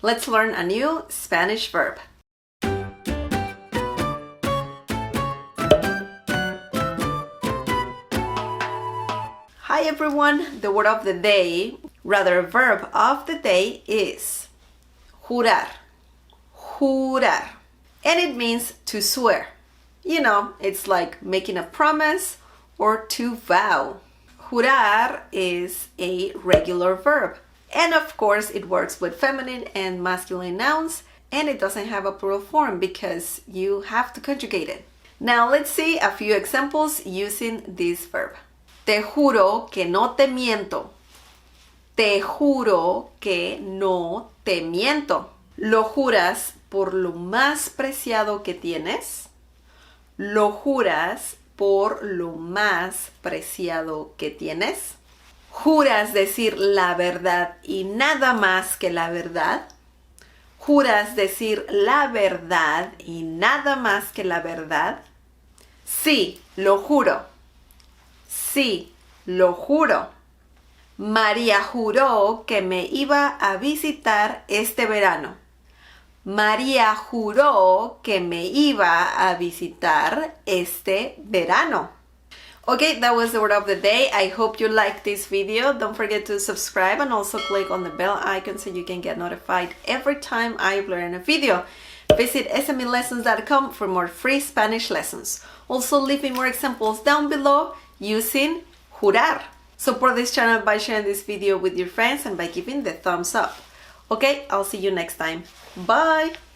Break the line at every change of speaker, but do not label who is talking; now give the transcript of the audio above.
Let's learn a new Spanish verb. Hi everyone, the word of the day, rather verb of the day is jurar. Jurar. And it means to swear. You know, it's like making a promise or to vow. Jurar is a regular verb. And of course, it works with feminine and masculine nouns, and it doesn't have a plural form because you have to conjugate it. Now let's see a few examples using this verb. Te juro que no te miento. Te juro que no te miento. ¿Lo juras por lo más preciado que tienes? ¿Lo juras por lo más preciado que tienes? ¿Juras decir la verdad y nada más que la verdad? ¿Juras decir la verdad y nada más que la verdad? Sí, lo juro. Sí, lo juro. María juró que me iba a visitar este verano. María juró que me iba a visitar este verano. Okay, that was the word of the day. I hope you liked this video. Don't forget to subscribe and also click on the bell icon so you can get notified every time I upload a video. Visit smlessons.com for more free Spanish lessons. Also, leave me more examples down below using jurar. Support this channel by sharing this video with your friends and by giving the thumbs up. Okay, I'll see you next time. Bye!